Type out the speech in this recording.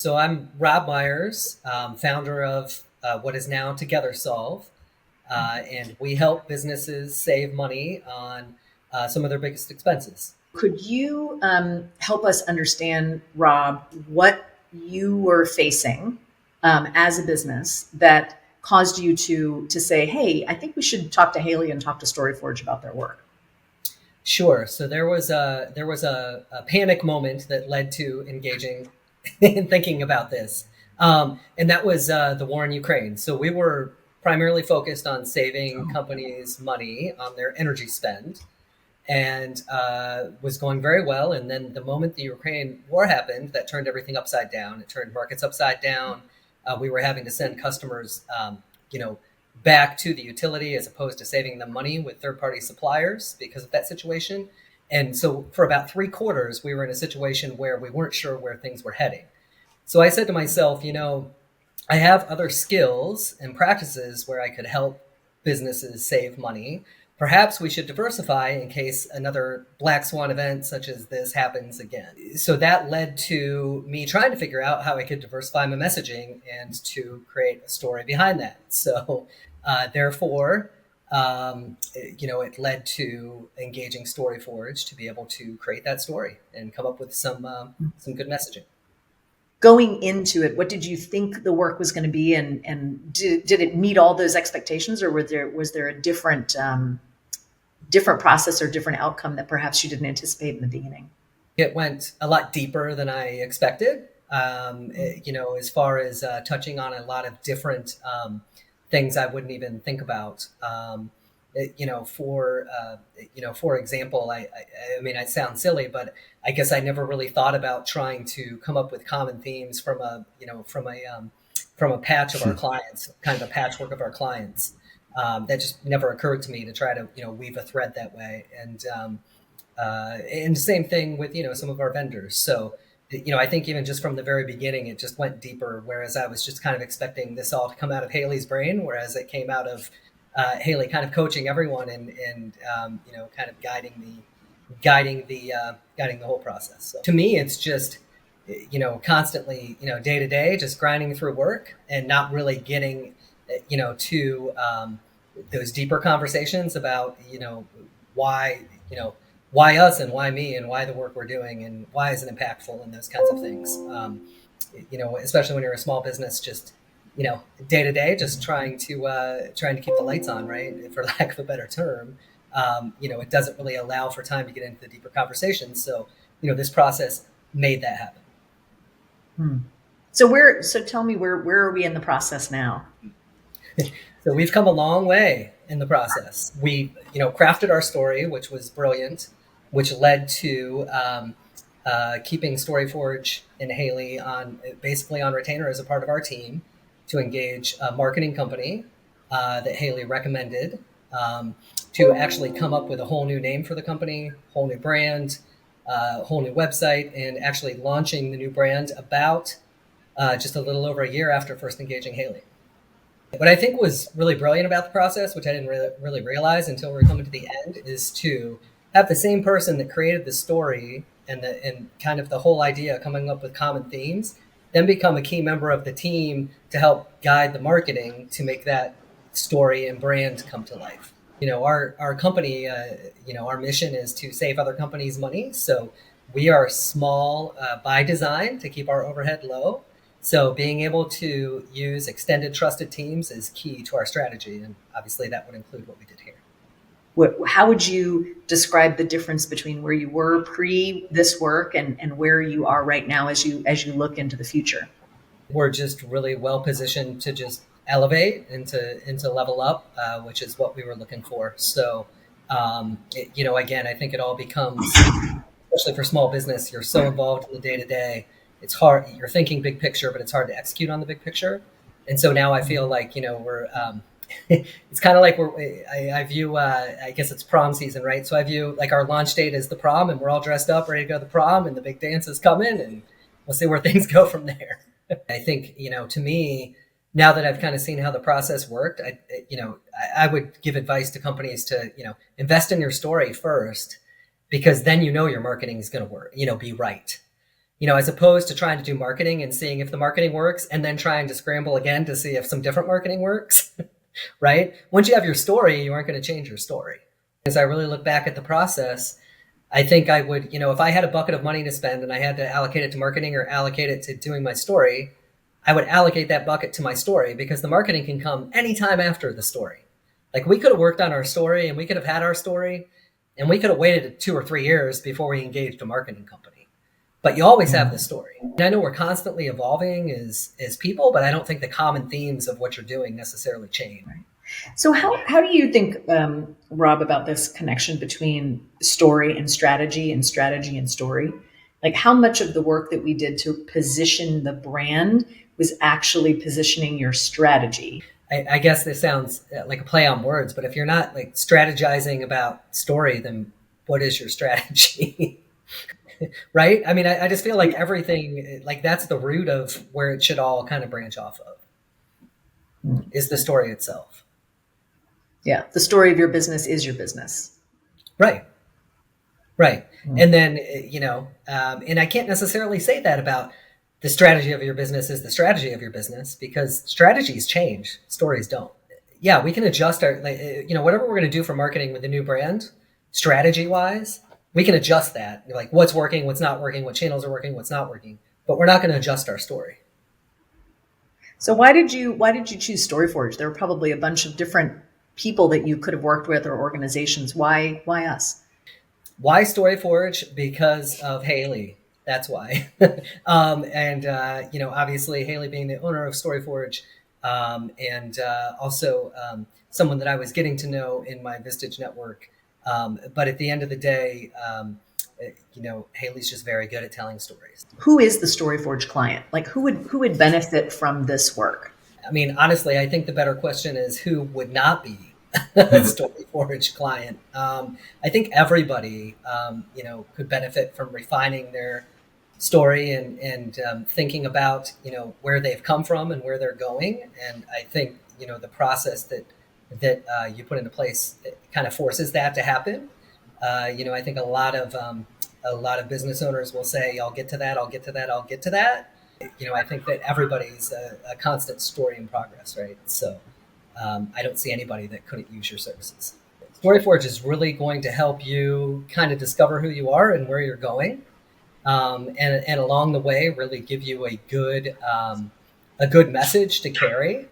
So I'm Rob Myers, founder of what is now TogetherSolve, and we help businesses save money on some of their biggest expenses. Could you help us understand, Rob, what you were facing as a business that caused you to say, "Hey, I think we should talk to Haley and talk to Storyforge about their work"? Sure. So there was a panic moment that led to engaging in thinking about this, and that was the war in Ukraine. So we were primarily focused on saving Oh, companies money on their energy spend and was going very well. And then the moment the Ukraine war happened, that turned everything upside down. It turned markets upside down. We were having to send customers, you know, back to the utility as opposed to saving them money with third-party suppliers because of that situation. And so for about 3 quarters, we were in a situation where we weren't sure where things were heading. So I said to myself, I have other skills and practices where I could help businesses save money. Perhaps we should diversify in case another black swan event such as this happens again. So that led to me trying to figure out how I could diversify my messaging and to create a story behind that. So, therefore, it led to engaging Storyforge to be able to create that story and come up with some good messaging. going into it, what did you think the work was going to be, and did it meet all those expectations, or was there a different process or different outcome that perhaps you didn't anticipate in the beginning? It went a lot deeper than I expected. As far as touching on a lot of different things I wouldn't even think about. For example, I mean, I sound silly, but I guess I never really thought about trying to come up with common themes from a patch of our clients, kind of a patchwork of our clients. That just never occurred to me to try to weave a thread that way. And the same thing with some of our vendors. So I think even just from the very beginning, it just went deeper. Whereas I was just kind of expecting this all to come out of Haley's brain, whereas it came out of Haley kind of coaching everyone and kind of guiding the whole process. So to me, it's just constantly day to day, just grinding through work and not really getting to those deeper conversations about why why us and why me and why the work we're doing and why is it impactful and those kinds of things. Especially when you're a small business, just day to day, just trying to keep the lights on, right, for lack of a better term. It doesn't really allow for time to get into the deeper conversations. So this process made that happen. Hmm. So tell me, where are we in the process now? So we've come a long way in the process. We crafted our story, which was brilliant, which led to keeping Storyforge and Haley on basically on retainer as a part of our team to engage a marketing company that Haley recommended to actually come up with a whole new name for the company, whole new brand, whole new website, and actually launching the new brand about just a little over a year after first engaging Haley. What I think was really brilliant about the process, which I didn't really realize until we were coming to the end, is to have the same person that created the story and kind of the whole idea, coming up with common themes, then become a key member of the team to help guide the marketing to make that story and brand come to life. Our company, our mission is to save other companies money. So we are small by design to keep our overhead low. So being able to use extended trusted teams is key to our strategy. And obviously that would include what we did here. How would you describe the difference between where you were pre this work and where you are right now as you look into the future? We're just really well positioned to just elevate and to level up, which is what we were looking for. So, again, I think it all becomes, especially for small business, you're so involved in the day to day. It's hard. You're thinking big picture, but it's hard to execute on the big picture. And so now I feel like we're. It's kind of like I view. I guess it's prom season, right? So I view like our launch date as the prom, and we're all dressed up, ready to go to the prom, and the big dance is coming, and we'll see where things go from there. I think to me, now that I've kind of seen how the process worked, I would give advice to companies to invest in your story first, because then your marketing is going to work, be right. as opposed to trying to do marketing and seeing if the marketing works and then trying to scramble again to see if some different marketing works, right? Once you have your story, you aren't going to change your story. As I really look back at the process, I think I would, if I had a bucket of money to spend and I had to allocate it to marketing or allocate it to doing my story, I would allocate that bucket to my story, because the marketing can come anytime after the story. Like, we could have worked on our story and we could have had our story and we could have waited 2 or 3 years before we engaged a marketing company. But you always have the story. And I know we're constantly evolving as people, but I don't think the common themes of what you're doing necessarily change. Right. So how do you think, Rob, about this connection between story and strategy and story? Like, how much of the work that we did to position the brand was actually positioning your strategy? I guess this sounds like a play on words, but if you're not like strategizing about story, then what is your strategy? Right? I mean, I just feel like everything, like, that's the root of where it should all kind of branch off of, is the story itself. Yeah. The story of your business is your business. Right. Right. And then, and I can't necessarily say that about the strategy of your business is the strategy of your business, because strategies change, stories don't. Yeah, we can adjust our, whatever we're going to do for marketing with the new brand, strategy wise, we can adjust that. Like, what's working, what's not working, what channels are working, what's not working, but we're not going to adjust our story. So why did you choose Storyforge? There were probably a bunch of different people that you could have worked with or organizations. Why us? Why Storyforge? Because of Haley. That's why. Obviously Haley being the owner of Storyforge, and also someone that I was getting to know in my Vistage network. But at the end of the day, Haley's just very good at telling stories. Who is the Storyforge client? Like, who would benefit from this work? I mean, honestly, I think the better question is who would not be a Storyforge client. I think everybody, could benefit from refining their story and thinking about, where they've come from and where they're going. And I think, the process that you put into place, it kind of forces that to happen. I think a lot of business owners will say, I'll get to that, I'll get to that, I'll get to that. I think that everybody's a constant story in progress, right? So I don't see anybody that couldn't use your services. Storyforge is really going to help you kind of discover who you are and where you're going. And along the way, really give you a good message to carry.